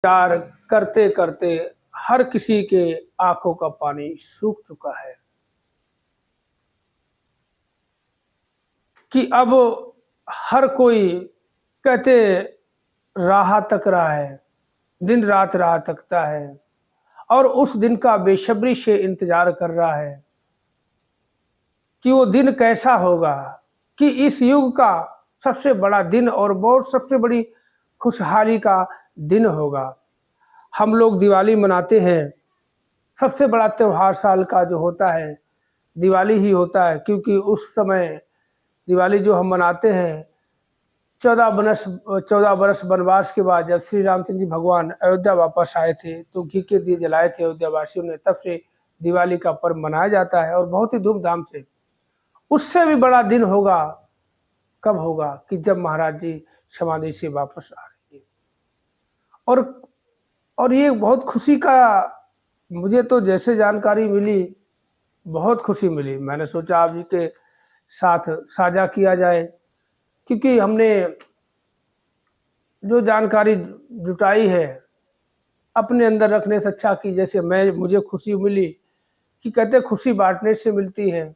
प्यार करते करते हर किसी के आंखों का पानी सूख चुका है कि अब हर कोई कहते राह तक रहा है, दिन रात राह तकता है और उस दिन का बेसब्री से इंतजार कर रहा है कि वो दिन कैसा होगा, कि इस युग का सबसे बड़ा दिन और बहुत सबसे बड़ी खुशहाली का दिन होगा। हम लोग दिवाली मनाते हैं, सबसे बड़ा त्यौहार साल का जो होता है दिवाली ही होता है, क्योंकि उस समय दिवाली जो हम मनाते हैं 14 बरस वनवास के बाद जब श्री रामचंद्र जी भगवान अयोध्या वापस आए थे तो घी के दिए जलाए थे अयोध्या वासियों ने, तब से दिवाली का पर्व मनाया जाता है और बहुत ही धूमधाम से। उससे भी बड़ा दिन होगा, कब होगा कि जब महाराज जी समाधि से वापस आ रहे और ये बहुत खुशी का, मुझे तो जैसे जानकारी मिली बहुत खुशी मिली। मैंने सोचा आप जी के साथ साझा किया जाए, क्योंकि हमने जो जानकारी जुटाई है अपने अंदर रखने से अच्छा कि जैसे मुझे खुशी मिली कि कहते खुशी बांटने से मिलती है।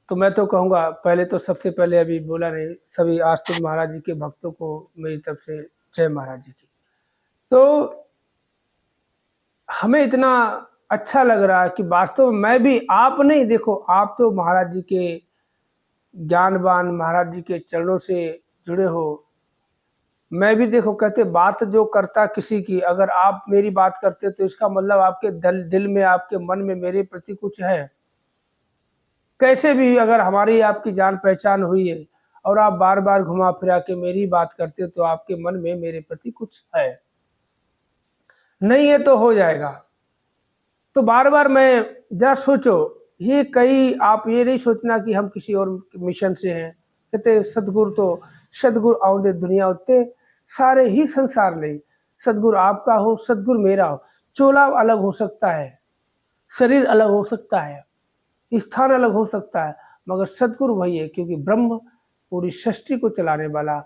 तो मैं तो कहूँगा पहले तो सबसे पहले अभी बोला नहीं, सभी आस्तिक महाराज जी के भक्तों को मेरी तरफ से जय महाराज जी की। तो हमें इतना अच्छा लग रहा है कि वास्तव में मैं भी, आप नहीं, देखो आप तो महाराज जी के ज्ञानवान, महाराज जी के चरणों से जुड़े हो, मैं भी देखो कहते बात जो करता किसी की, अगर आप मेरी बात करते तो इसका मतलब आपके दिल में, आपके मन में मेरे प्रति कुछ है। कैसे भी अगर हमारी आपकी जान पहचान हुई है और आप बार बार घुमा फिरा के मेरी बात करते तो आपके मन में मेरे प्रति कुछ है, नहीं है तो हो जाएगा। तो बार बार मैं जरा सोचो, ये कई आप ये नहीं सोचना कि हम किसी और मिशन से हैं। कहते सतगुरु तो सतगुरु आउंदे दुनिया उत्ते सारे ही संसार नहीं, सतगुरु आपका हो सतगुरु मेरा हो, चोला अलग हो सकता है, शरीर अलग हो सकता है, स्थान अलग हो सकता है, मगर सतगुरु वही है, क्योंकि ब्रह्म पूरी सृष्टि को चलाने वाला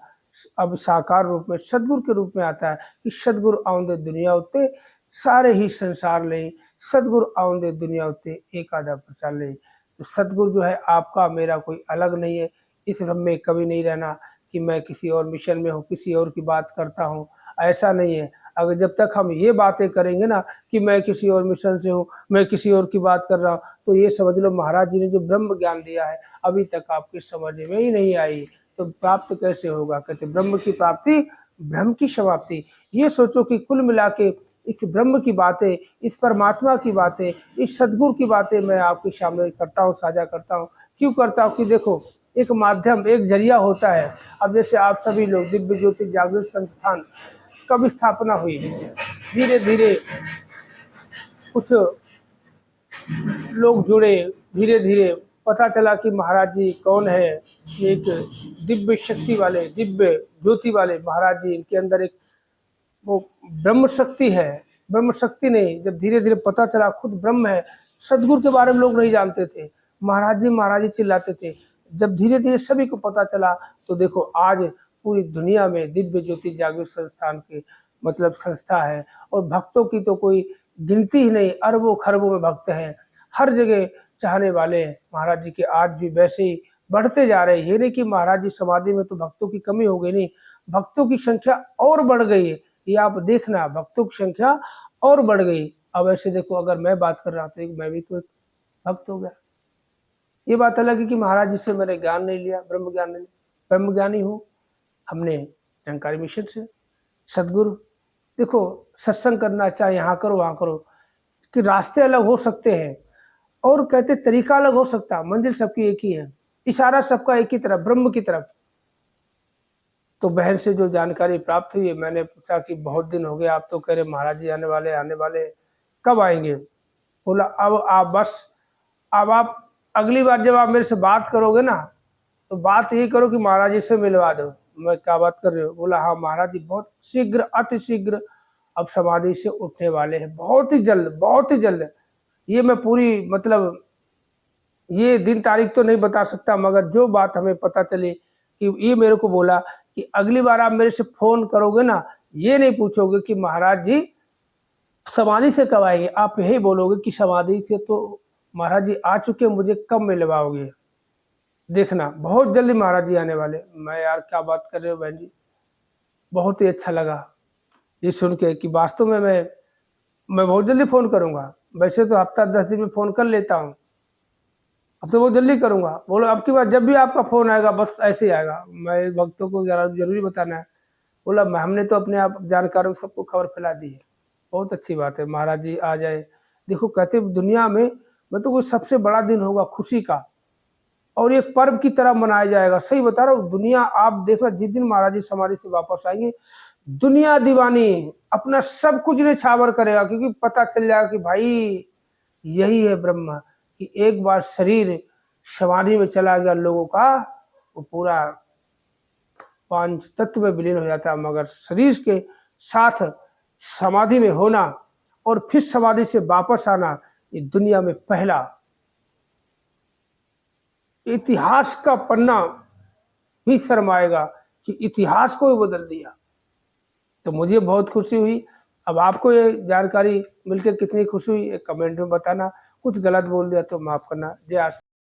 अब साकार रूप में सतगुरु के रूप में आता है कि सतगुरु आउंदे दुनिया उत्ते सारे ही संसार ले, सतगुरु आउंदे दुनिया उत्ते एक आधा प्रचार ले। तो सतगुरु जो है आपका मेरा कोई अलग नहीं है। इस भ्रम में कभी नहीं रहना कि मैं किसी और मिशन में हूँ, किसी और की बात करता हूँ, ऐसा नहीं है। अगर जब तक हम ये बातें करेंगे ना कि मैं किसी और मिशन से हूँ, मैं किसी और की बात कर रहा हूँ, तो ये समझ लो महाराज जी ने जो ब्रह्म ज्ञान दिया है अभी तक आपकी समझ में ही नहीं आई, तो प्राप्त कैसे होगा। कहते ब्रह्म की प्राप्ति ब्रह्म की समाप्ति। ये सोचो कि कुल मिला के इस ब्रह्म की बातें, इस परमात्मा की बातें, इस सदगुरु की बातें मैं आपके सामने करता हूँ, साझा करता हूँ। क्यों करता हूँ कि देखो एक माध्यम, एक जरिया होता है। अब जैसे आप सभी लोग दिव्य ज्योति जागृत संस्थान कब स्थापना हुई, धीरे धीरे कुछ लोग जुड़े, धीरे धीरे पता चला कि महाराज जी कौन है, एक दिव्य शक्ति वाले, दिव्य ज्योति वाले महाराज जी, इनके अंदर एक वो ब्रह्म शक्ति है। ब्रह्म शक्ति नहीं, जब धीरे धीरे पता चला खुद ब्रह्म है। सदगुरु के बारे में लोग नहीं जानते थे, महाराज जी चिल्लाते थे। जब धीरे धीरे सभी को पता चला तो देखो आज पूरी दुनिया में दिव्य ज्योति जागृत संस्थान की मतलब संस्था है, और भक्तों की तो कोई गिनती ही नहीं, अरबों खरबों में भक्त हैं, हर जगह चाहने वाले हैं महाराज जी के। आज भी वैसे ही बढ़ते जा रहे हैं। ये नहीं कि महाराज जी समाधि में तो भक्तों की कमी हो गई, नहीं, भक्तों की संख्या और बढ़ गई है। ये आप देखना, भक्तों की संख्या और बढ़ गई। अब ऐसे देखो अगर मैं बात कर रहा तो मैं भी तो एक भक्त हो गया। ये बात अलग है कि महाराज जी से मैंने ज्ञान नहीं लिया, ब्रह्म ज्ञान नहीं, ब्रह्म ज्ञानी हूँ हमने जानकारी मिशन से। सदगुरु देखो सत्संग करना चाहे यहाँ करो वहाँ करो, कि रास्ते अलग हो सकते हैं और कहते तरीका अलग हो सकता है, मंजिल सबकी एक ही है, इशारा सबका एक ही तरफ, ब्रह्म की तरफ। तो बहन से जो जानकारी प्राप्त हुई है, मैंने पूछा कि बहुत दिन हो गए, आप तो कह रहे महाराज जी आने वाले, कब आएंगे। बोला अब आप बस, अब आप अगली बार जब आप मेरे से बात करोगे ना तो बात यही करो कि महाराज जी से मिलवा दो। मैं क्या बात कर रहे हो। बोला हाँ महाराज जी बहुत शीघ्र, अति शीघ्र अब समाधि से उठने वाले हैं, बहुत ही जल्द, बहुत ही जल्द। ये मैं पूरी मतलब ये दिन तारीख तो नहीं बता सकता, मगर जो बात हमें पता चली कि ये मेरे को बोला कि अगली बार आप मेरे से फोन करोगे ना, ये नहीं पूछोगे कि महाराज जी समाधि से कब आएंगे, आप यही बोलोगे कि समाधि से तो महाराज जी आ चुके, मुझे कब मिलवाओगे। देखना बहुत जल्दी महाराज जी आने वाले। मैं यार क्या बात कर रहे हो बहन जी, बहुत ही अच्छा लगा ये सुन के कि वास्तव में मैं बहुत जल्दी फ़ोन करूँगा। वैसे तो हफ्ता 10 दिन में फ़ोन कर लेता हूँ, अब तो बहुत जल्दी करूँगा। बोलो अब की बार जब भी आपका फ़ोन आएगा बस ऐसे ही आएगा, मैं भक्तों को ज़रा ज़रूरी बताना है। बोला हमने तो अपने आप जानकारों को सबको खबर फैला दी है। बहुत अच्छी बात है, महाराज जी आ जाए। देखो कहते दुनिया में मतलब कोई सबसे बड़ा दिन होगा खुशी का, और एक पर्व की तरह मनाया जाएगा। सही बता रहा हूँ, दुनिया आप देखना जिस दिन महाराज जी समाधि से वापस आएंगे, दुनिया दीवानी अपना सब कुछ न्यौछावर करेगा, क्योंकि पता चल जाएगा कि भाई यही है ब्रह्म, कि एक बार शरीर समाधि में चला गया लोगों का, वो पूरा पांच तत्व में विलीन हो जाता है। मगर शरीर के साथ समाधि में होना और फिर समाधि से वापस आना, ये दुनिया में पहला इतिहास का पन्ना ही शर्माएगा कि इतिहास को ही बदल दिया। तो मुझे बहुत खुशी हुई। अब आपको ये जानकारी मिलकर कितनी खुशी हुई, एक कमेंट में बताना। कुछ गलत बोल दिया तो माफ करना। जय आशीर्वाद।